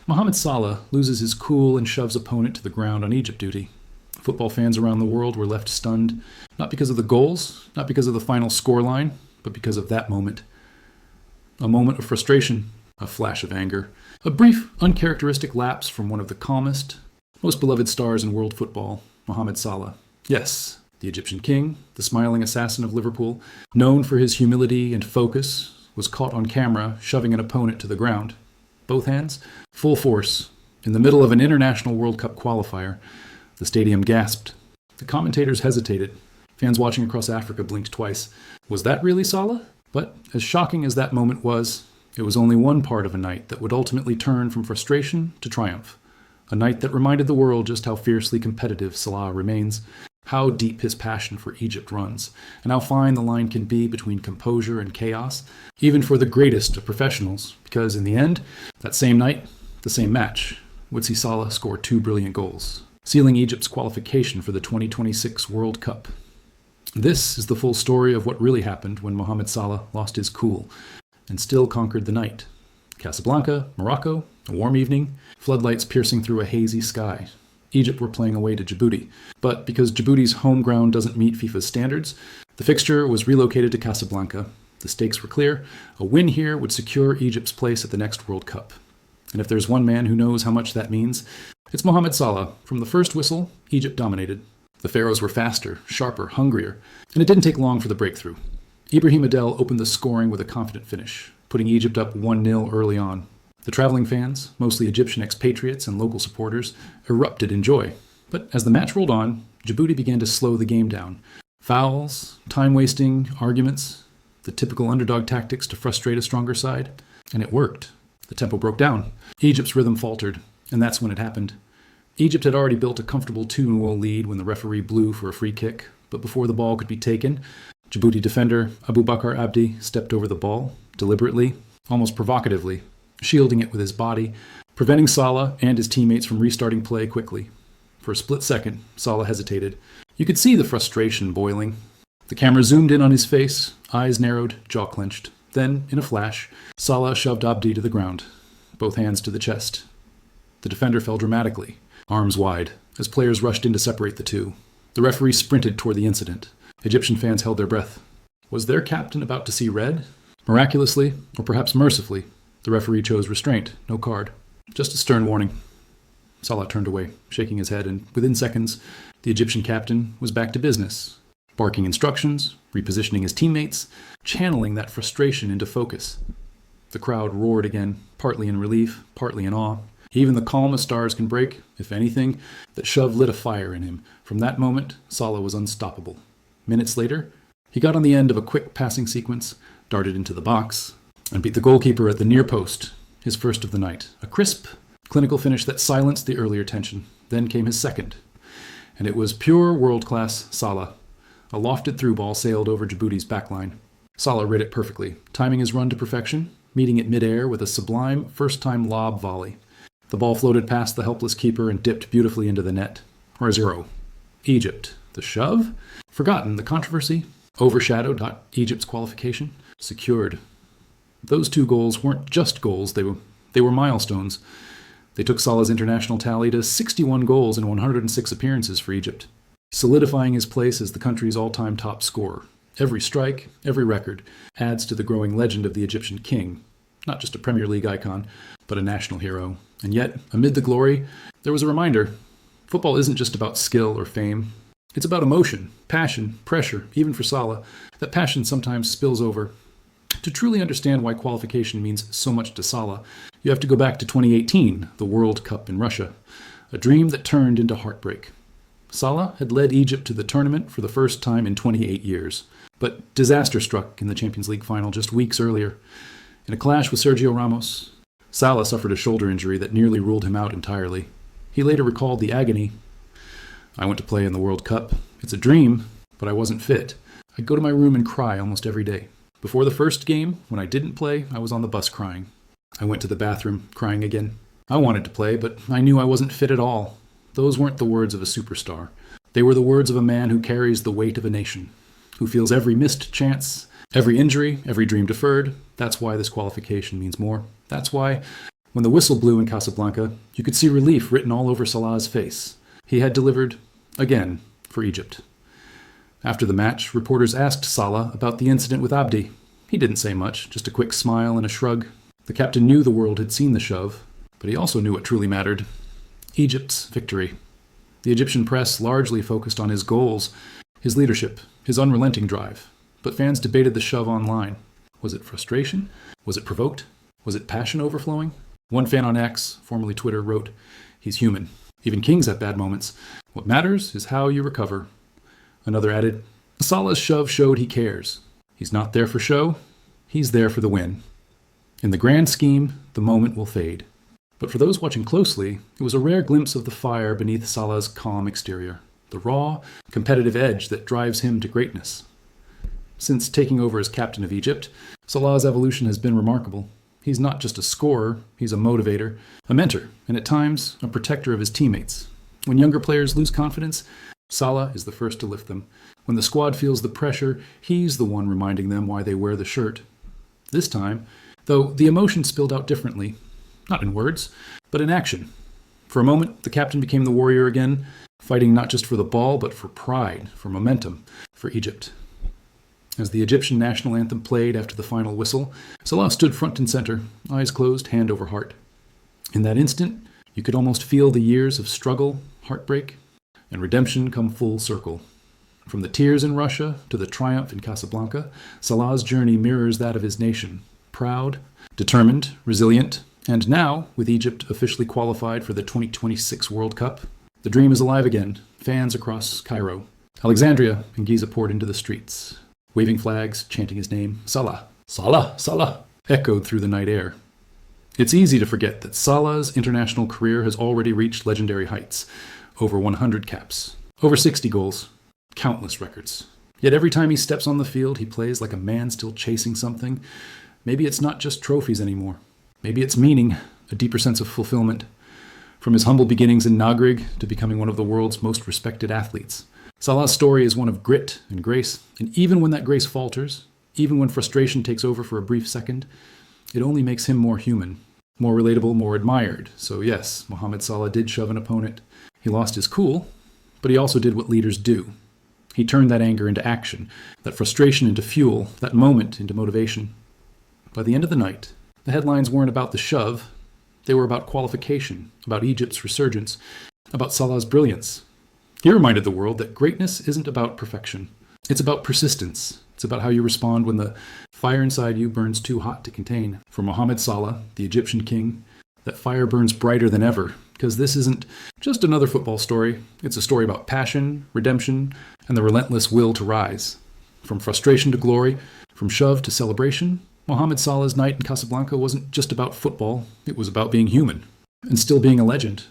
Mohamed Salah loses his cool and shoves opponent to the ground on Egypt duty. Football fans around the world were left stunned, not because of the goals, not because of the final scoreline, but because of that moment. A moment of frustration, a flash of anger, a brief, uncharacteristic lapse from one of the calmest, most beloved stars in world football, Mohamed Salah. Yes, the Egyptian king, the smiling assassin of Liverpool, known for his humility and focus, was caught on camera shoving an opponent to the ground. Both hands, full force, in the middle of an international World Cup qualifier. The stadium gasped. The commentators hesitated. Fans watching across Africa blinked twice. Was that really Salah? But as shocking as that moment was, it was only one part of a night that would ultimately turn from frustration to triumph. A night that reminded the world just how fiercely competitive Salah remains, how deep his passion for Egypt runs, and how fine the line can be between composure and chaos, even for the greatest of professionals, because in the end, that same night, the same match, would see Salah score 2 brilliant goals, sealing Egypt's qualification for the 2026 World Cup. This is the full story of what really happened when Mohamed Salah lost his cool and still conquered the night. Casablanca, Morocco, a warm evening, floodlights piercing through a hazy sky. Egypt were playing away to Djibouti, but because Djibouti's home ground doesn't meet FIFA's standards, the fixture was relocated to Casablanca. The stakes were clear. A win here would secure Egypt's place at the next World Cup. And if there's one man who knows how much that means, it's Mohamed Salah. From the first whistle, Egypt dominated. The Pharaohs were faster, sharper, hungrier, and it didn't take long for the breakthrough. Ibrahim Adel opened the scoring with a confident finish, putting Egypt up 1-0 early on. The traveling fans, mostly Egyptian expatriates and local supporters, erupted in joy. But as the match rolled on, Djibouti began to slow the game down. Fouls, time-wasting, arguments, the typical underdog tactics to frustrate a stronger side. And it worked. The tempo broke down. Egypt's rhythm faltered, and that's when it happened. Egypt had already built a comfortable 2-0 lead when the referee blew for a free kick, but before the ball could be taken, Djibouti defender Aboubakar Abdi stepped over the ball, deliberately, almost provocatively, shielding it with his body, preventing Salah and his teammates from restarting play quickly. For a split second, Salah hesitated. You could see the frustration boiling. The camera zoomed in on his face, eyes narrowed, jaw clenched. Then, in a flash, Salah shoved Abdi to the ground, both hands to the chest. The defender fell dramatically, arms wide, as players rushed in to separate the two. The referee sprinted toward the incident. Egyptian fans held their breath. Was their captain about to see red? Miraculously, or perhaps mercifully, the referee chose restraint, no card. Just a stern warning. Salah turned away, shaking his head, and within seconds, the Egyptian captain was back to business, barking instructions, repositioning his teammates, channeling that frustration into focus. The crowd roared again, partly in relief, partly in awe. Even the calmest stars can break, if anything. That shove lit a fire in him. From that moment, Salah was unstoppable. Minutes later, he got on the end of a quick passing sequence, darted into the box, and beat the goalkeeper at the near post, his first of the night. A crisp, clinical finish that silenced the earlier tension. Then came his second. And it was pure world-class Salah. A lofted through ball sailed over Djibouti's backline. Salah read it perfectly, timing his run to perfection, meeting it midair with a sublime first-time lob volley. The ball floated past the helpless keeper and dipped beautifully into the net. 0. Egypt. The shove? Forgotten. The controversy? Overshadowed. Not Egypt's qualification. Secured. Those 2 goals weren't just goals. They were milestones. They took Salah's international tally to 61 goals in 106 appearances for Egypt, solidifying his place as the country's all-time top scorer. Every strike, every record, adds to the growing legend of the Egyptian king. Not just a Premier League icon, but a national hero. And yet, amid the glory, there was a reminder. Football isn't just about skill or fame. It's about emotion, passion, pressure, even for Salah. That passion sometimes spills over. To truly understand why qualification means so much to Salah, you have to go back to 2018, the World Cup in Russia. A dream that turned into heartbreak. Salah had led Egypt to the tournament for the first time in 28 years. But disaster struck in the Champions League final just weeks earlier. In a clash with Sergio Ramos, Salah suffered a shoulder injury that nearly ruled him out entirely. He later recalled the agony. I went to play in the World Cup. It's a dream, but I wasn't fit. I'd go to my room and cry almost every day. Before the first game, when I didn't play, I was on the bus crying. I went to the bathroom, crying again. I wanted to play, but I knew I wasn't fit at all. Those weren't the words of a superstar. They were the words of a man who carries the weight of a nation, who feels every missed chance, every injury, every dream deferred. That's why this qualification means more. That's why When the whistle blew in Casablanca, you could see relief written all over Salah's face. He had delivered, again, for Egypt. After the match, reporters asked Salah about the incident with Abdi. He didn't say much, just a quick smile and a shrug. The captain knew the world had seen the shove, but he also knew what truly mattered: Egypt's victory. The Egyptian press largely focused on his goals, his leadership, his unrelenting drive, but fans debated the shove online. Was it frustration? Was it provoked? Was it passion overflowing? One fan on X, formerly Twitter, wrote, "He's human. Even kings have bad moments. What matters is how you recover." Another added, "Salah's shove showed he cares. He's not there for show. He's there for the win." In the grand scheme, the moment will fade. But for those watching closely, it was a rare glimpse of the fire beneath Salah's calm exterior, the raw, competitive edge that drives him to greatness. Since taking over as captain of Egypt, Salah's evolution has been remarkable. He's not just a scorer, he's a motivator, a mentor, and at times, a protector of his teammates. When younger players lose confidence, Salah is the first to lift them. When the squad feels the pressure, he's the one reminding them why they wear the shirt. This time, though, the emotion spilled out differently. Not in words, but in action. For a moment, the captain became the warrior again, fighting not just for the ball, but for pride, for momentum, for Egypt. As the Egyptian national anthem played after the final whistle, Salah stood front and center, eyes closed, hand over heart. In that instant, you could almost feel the years of struggle, heartbreak, and redemption come full circle. From the tears in Russia to the triumph in Casablanca, Salah's journey mirrors that of his nation. Proud, determined, resilient, and now, with Egypt officially qualified for the 2026 World Cup, the dream is alive again. Fans across Cairo, Alexandria, and Giza poured into the streets, waving flags, chanting his name. Salah, Salah, Salah, echoed through the night air. It's easy to forget that Salah's international career has already reached legendary heights. Over 100 caps, over 60 goals, countless records. Yet every time he steps on the field, he plays like a man still chasing something. Maybe it's not just trophies anymore. Maybe it's meaning, a deeper sense of fulfillment. From his humble beginnings in Nagreg to becoming one of the world's most respected athletes, Salah's story is one of grit and grace, and even when that grace falters, even when frustration takes over for a brief second, it only makes him more human, more relatable, more admired. So yes, Mohamed Salah did shove an opponent. He lost his cool, but he also did what leaders do. He turned that anger into action, that frustration into fuel, that moment into motivation. By the end of the night, the headlines weren't about the shove. They were about qualification, about Egypt's resurgence, about Salah's brilliance. He reminded the world that greatness isn't about perfection. It's about persistence. It's about how you respond when the fire inside you burns too hot to contain. For Mohamed Salah, the Egyptian king, that fire burns brighter than ever, because this isn't just another football story. It's a story about passion, redemption, and the relentless will to rise. From frustration to glory, from shove to celebration, Mohamed Salah's night in Casablanca wasn't just about football. It was about being human and still being a legend.